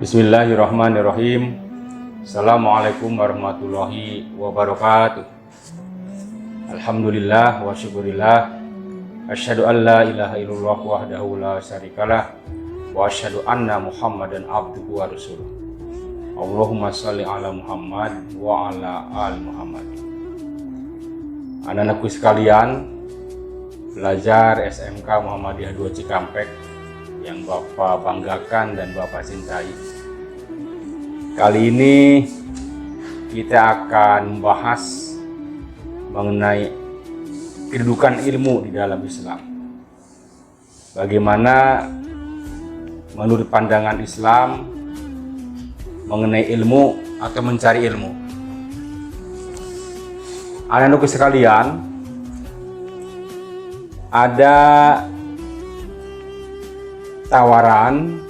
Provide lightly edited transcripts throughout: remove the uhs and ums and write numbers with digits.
Bismillahirrahmanirrahim. Assalamualaikum warahmatullahi wabarakatuh. Alhamdulillah wa syukurillah. Asyhadu an la ilaha illallah wahdahu la syarikalah wa asyhadu anna Muhammadan abduhu wa rasuluh. Allahumma shalli ala Muhammad wa ala ali Muhammad. Anak-anakku sekalian, belajar SMK Muhammadiyah 2 Cikampek yang Bapak banggakan dan Bapak cintai. Kali ini kita akan membahas mengenai kedudukan ilmu di dalam Islam. Bagaimana menurut pandangan Islam mengenai ilmu atau mencari ilmu. Anak-anakku sekalian, ada tawaran,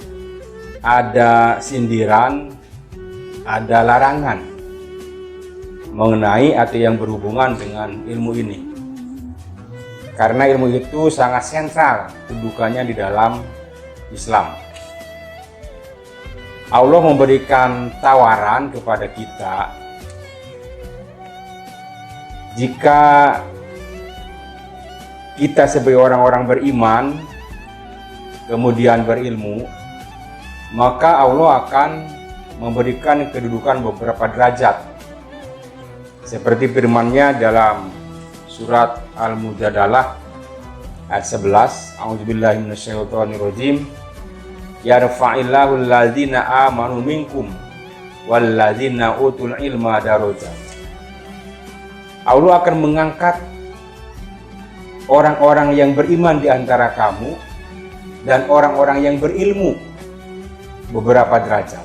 ada sindiran, ada larangan mengenai atau yang berhubungan dengan ilmu ini. Karena ilmu itu sangat sentral kedudukannya di dalam Islam. Allah memberikan tawaran kepada kita, jika kita sebagai orang-orang beriman kemudian berilmu, maka Allah akan memberikan kedudukan beberapa derajat. Seperti firman-Nya dalam surat Al-Mujadalah ayat 11, A'udzubillahi minasyaitonirrajim. Yarfa'illahu alladzina amanu minkum walladzina utul ilma darajat. Allah akan mengangkat orang-orang yang beriman di antara kamu dan orang-orang yang berilmu beberapa derajat.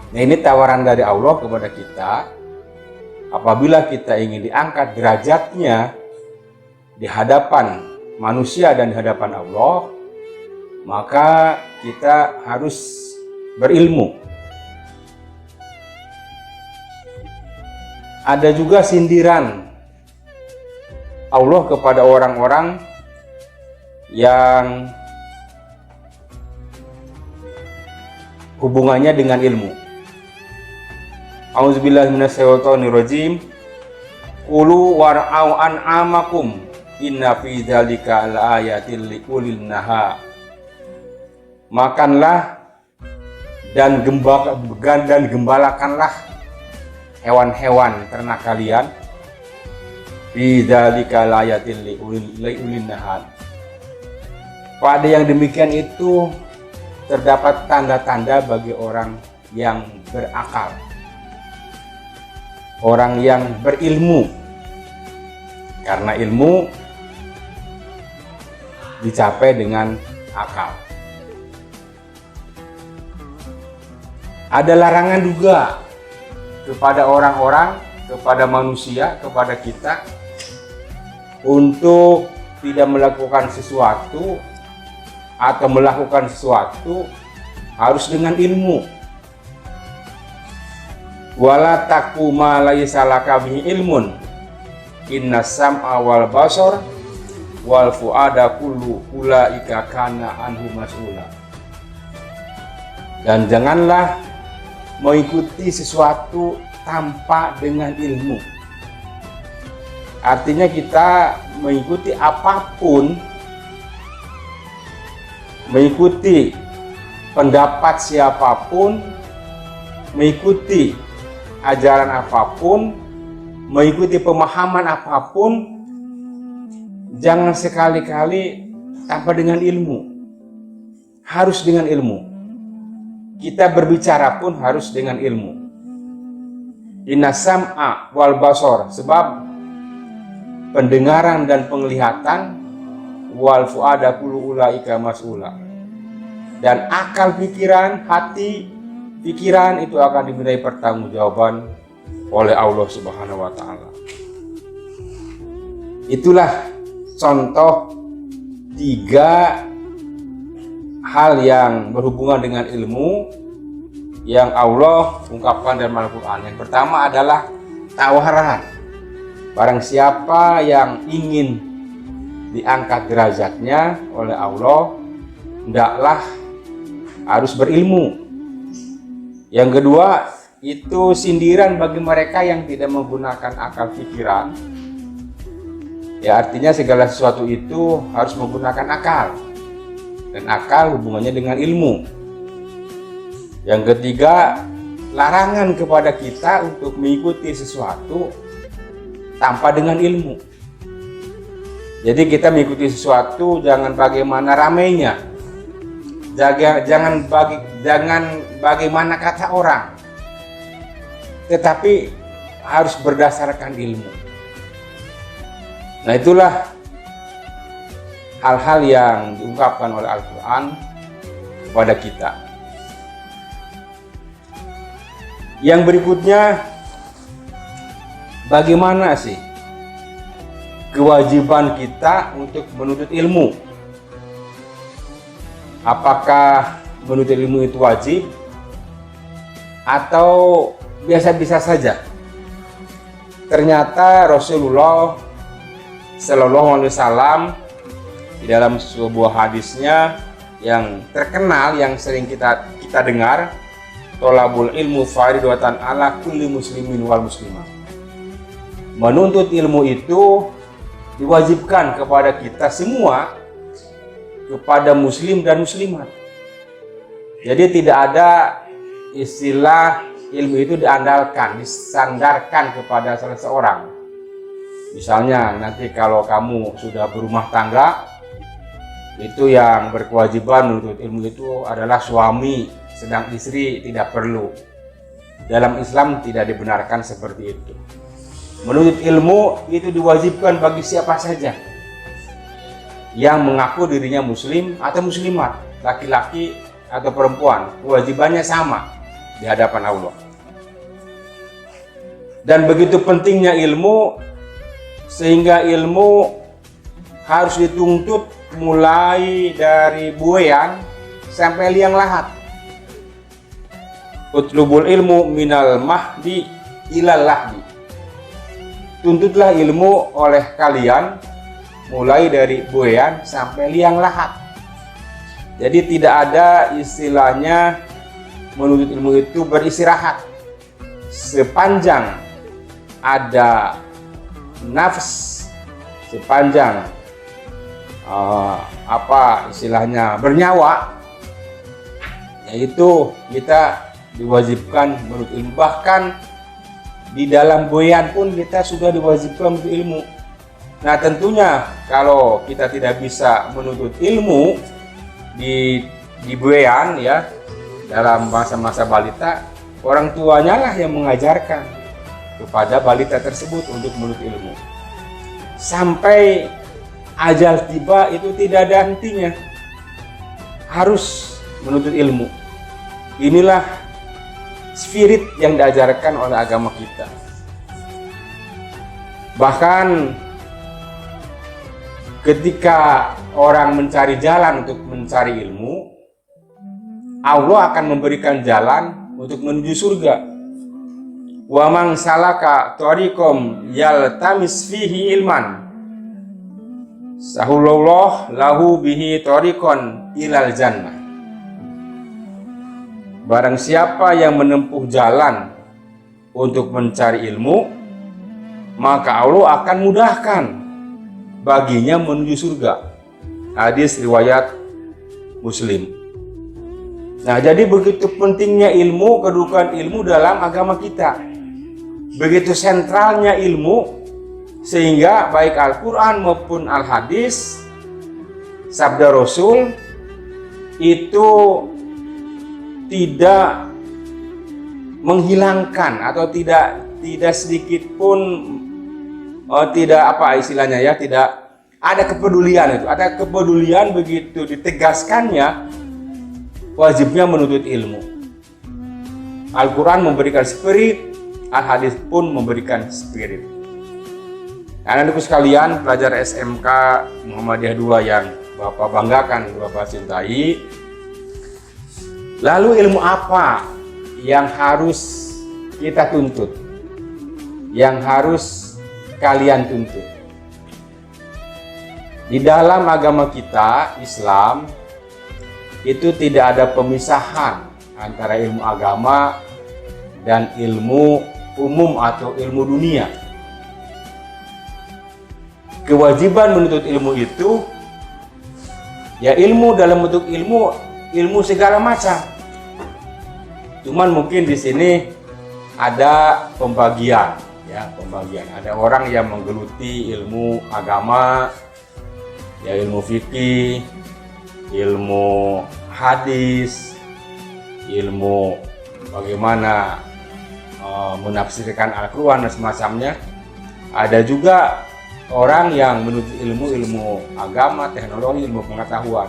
Nah, ini tawaran dari Allah kepada kita. Apabila kita ingin diangkat derajatnya di hadapan manusia dan di hadapan Allah, maka kita harus berilmu. Ada juga sindiran Allah kepada orang-orang yang hubungannya dengan ilmu. A'udzubillahi minasyaitonirrajim. Qulu war'au an'amakum inna fi dzalika laayatil liulil naha. Makanlah dan gembalakanlah hewan-hewan ternak kalian. Fi dzalika laayatil liulil naha. Pada yang demikian itu terdapat tanda-tanda bagi orang yang berakal, orang yang berilmu. Karena ilmu dicapai dengan akal. Ada larangan juga kepada orang-orang, kepada manusia, kepada kita untuk tidak melakukan sesuatu atau melakukan sesuatu harus dengan ilmu. Wala taqfu ma laysa laka bihi ilmun innas sam'a wal basar wal fuada kullu ulaika kana anhu mas'ula. Dan janganlah mengikuti sesuatu tanpa dengan ilmu. Artinya kita mengikuti apapun, mengikuti pendapat siapapun, mengikuti ajaran apapun, mengikuti pemahaman apapun, jangan sekali-kali tanpa dengan ilmu. Harus dengan ilmu. Kita berbicara pun harus dengan ilmu. Inna sam'a wal basar, sebab pendengaran dan penglihatan, wal fuada kullu ulaika mas'ula, dan akal pikiran, hati pikiran itu akan dimintai pertanggungjawaban oleh Allah Subhanahu wa taala. Itulah contoh 3 hal yang berhubungan dengan ilmu yang Allah ungkapkan dalam Al-Qur'an. Yang pertama adalah tawaran. Barang siapa yang ingin diangkat derajatnya oleh Allah, hendaklah harus berilmu. Yang kedua, itu sindiran bagi mereka yang tidak menggunakan akal pikiran. Ya, artinya segala sesuatu itu harus menggunakan akal. Dan akal hubungannya dengan ilmu. Yang ketiga, larangan kepada kita untuk mengikuti sesuatu tanpa dengan ilmu. Jadi kita mengikuti sesuatu jangan bagaimana ramainya, jangan bagaimana kata orang, tetapi harus berdasarkan ilmu. Nah, itulah hal-hal yang diungkapkan oleh Al-Quran kepada kita. Yang berikutnya, bagaimana sih kewajiban kita untuk menuntut ilmu? Apakah menuntut ilmu itu wajib atau biasa-biasa saja? Ternyata Rasulullah Shallallahu Alaihi Wasallam di dalam sebuah hadisnya yang terkenal, yang sering kita dengar, tolabul ilmu faridatan ala kulli muslimin wal muslimah. Menuntut ilmu itu diwajibkan kepada kita semua, kepada muslim dan muslimat. Jadi tidak ada istilah ilmu itu diandalkan, disandarkan kepada salah seorang. Misalnya nanti kalau kamu sudah berumah tangga, itu yang berkewajiban menuntut ilmu itu adalah suami, sedang istri tidak perlu. Dalam Islam tidak dibenarkan seperti itu. Menuntut ilmu itu diwajibkan bagi siapa saja yang mengaku dirinya muslim atau muslimat, laki-laki atau perempuan. Kewajibannya sama di hadapan Allah. Dan begitu pentingnya ilmu, sehingga ilmu harus dituntut mulai dari buayan sampai liang lahat. Utlubul ilmu minal mahdi ilal lahdi. Tuntutlah ilmu oleh kalian mulai dari buayan sampai liang lahat. Jadi tidak ada istilahnya menuntut ilmu itu beristirahat. Sepanjang ada nafs, sepanjang istilahnya bernyawa, yaitu kita diwajibkan menuntut ilmu. Bahkan di dalam buayan pun kita sudah diwajibkan menuntut ilmu. Nah, tentunya kalau kita tidak bisa menuntut ilmu di buayan, ya, dalam masa-masa balita, orang tuanya lah yang mengajarkan kepada balita tersebut untuk menuntut ilmu. Sampai ajal tiba itu tidak ada hentinya, harus menuntut ilmu. Inilah spirit yang diajarkan oleh agama kita. Bahkan ketika orang mencari jalan untuk mencari ilmu, Allah akan memberikan jalan untuk menuju surga. Wa man salaka thariqam yaltamis fihi ilman sahulullah lahu bihi thariqan ilal jannah. Barang siapa yang menempuh jalan untuk mencari ilmu, maka Allah akan mudahkan baginya menuju surga. Hadis riwayat Muslim. Nah, jadi begitu pentingnya ilmu, kedudukan ilmu dalam agama kita. Begitu sentralnya ilmu, sehingga baik Al-Quran maupun Al-Hadis, sabda Rasul, itu tidak menghilangkan atau tidak sedikit pun tidak ada kepedulian. Itu ada kepedulian begitu ditegaskannya wajibnya menuntut ilmu. Al-Quran memberikan spirit, Al-Hadis pun memberikan spirit. Anak-anakku sekalian, pelajar SMK Muhammadiyah 2 yang Bapak banggakan, Bapak cintai, lalu ilmu apa yang harus kita tuntut? Yang harus kalian tuntut? Di dalam agama kita, Islam, itu tidak ada pemisahan antara ilmu agama dan ilmu umum atau ilmu dunia. Kewajiban menuntut ilmu itu ya ilmu dalam bentuk ilmu segala macam. Cuman mungkin di sini ada pembagian. Ada orang yang menggeluti ilmu agama, ya ilmu fikih, ilmu hadis, ilmu bagaimana menafsirkan Al-Quran dan semacamnya. Ada juga orang yang menuntut ilmu agama, teknologi, ilmu pengetahuan.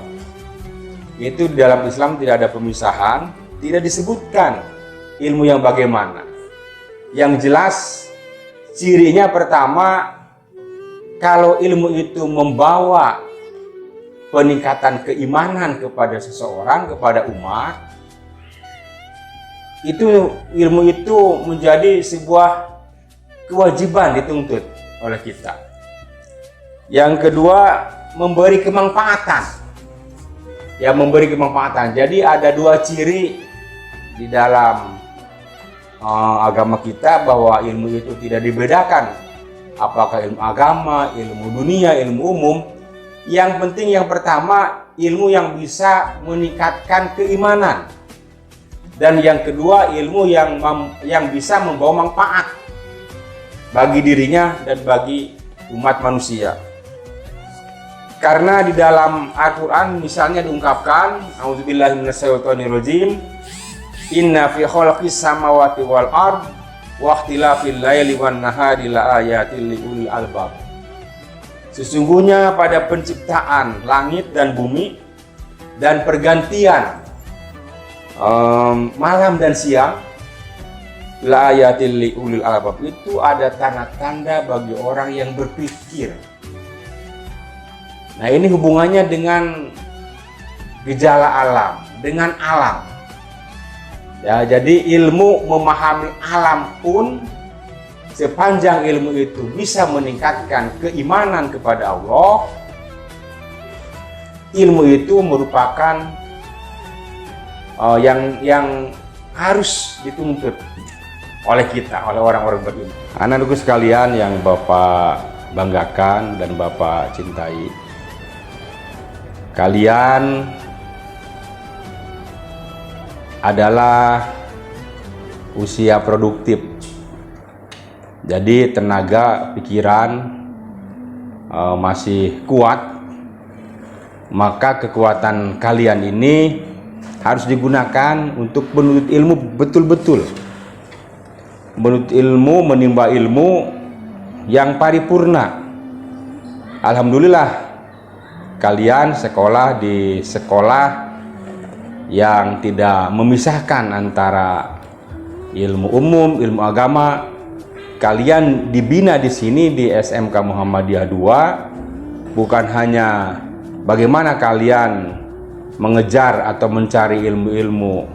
Itu di dalam Islam tidak ada pemisahan, tidak disebutkan ilmu yang bagaimana. Yang jelas cirinya pertama, kalau ilmu itu membawa peningkatan keimanan kepada seseorang, kepada umat, itu ilmu itu menjadi sebuah kewajiban dituntut oleh kita. Yang kedua, memberi kemanfaatan. Ya, memberi kemanfaatan. Jadi ada dua ciri di dalam agama kita bahwa ilmu itu tidak dibedakan apakah ilmu agama, ilmu dunia, ilmu umum. Yang penting yang pertama, ilmu yang bisa meningkatkan keimanan. Dan yang kedua, ilmu yang bisa membawa manfaat bagi dirinya dan bagi umat manusia. Karena di dalam Al-Quran misalnya diungkapkan, A'udzubillahi minasyaitonirrajim, inna fi khalqis samawati wal ard wa ikhtilafil laili wan nahari la ayatil liulil albab. Sesungguhnya pada penciptaan langit dan bumi dan pergantian malam dan siang, la ayatil liulil albab, itu ada tanda-tanda bagi orang yang berpikir. Nah, ini hubungannya dengan gejala alam, dengan alam. Ya, jadi ilmu memahami alam pun, sepanjang ilmu itu bisa meningkatkan keimanan kepada Allah, ilmu itu merupakan yang harus dituntut oleh kita, oleh orang-orang berilmu. Anak-anakku sekalian yang Bapak banggakan dan Bapak cintai, kalian adalah usia produktif. Jadi tenaga pikiran masih kuat, maka kekuatan kalian ini harus digunakan untuk menuntut ilmu betul-betul. Menuntut ilmu, menimba ilmu yang paripurna. Alhamdulillah, kalian sekolah di sekolah yang tidak memisahkan antara ilmu umum, ilmu agama. Kalian dibina di sini di SMK Muhammadiyah 2 bukan hanya bagaimana kalian mengejar atau mencari ilmu-ilmu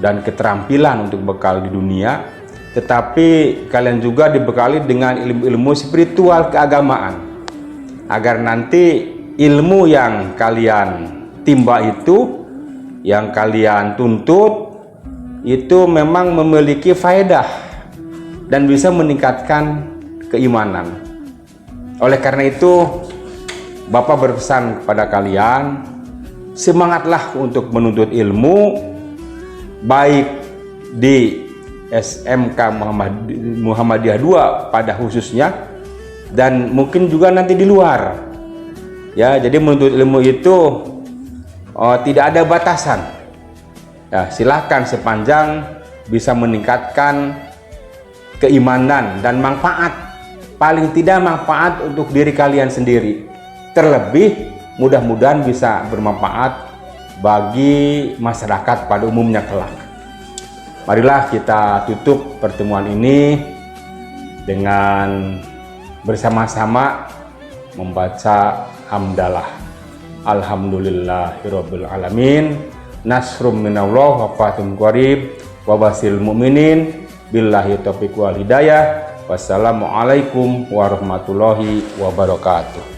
dan keterampilan untuk bekal di dunia, tetapi kalian juga dibekali dengan ilmu-ilmu spiritual keagamaan, agar nanti ilmu yang kalian timba itu, yang kalian tuntut itu memang memiliki faedah dan bisa meningkatkan keimanan. Oleh karena itu, Bapak berpesan kepada kalian, semangatlah untuk menuntut ilmu, baik di SMK Muhammadiyah 2 pada khususnya, dan mungkin juga nanti di luar. Ya, jadi menuntut ilmu itu tidak ada batasan. Ya, silahkan sepanjang bisa meningkatkan keimanan dan manfaat. Paling tidak manfaat untuk diri kalian sendiri. Terlebih mudah-mudahan bisa bermanfaat bagi masyarakat pada umumnya kelak. Marilah kita tutup pertemuan ini dengan bersama-sama membaca hamdalah. Alhamdulillahirabbil alamin. Nasrum minallah wa fathun qarib wa basil mu'minin. Billahi taufiq wal hidayah. Wassalamualaikum warahmatullahi wabarakatuh.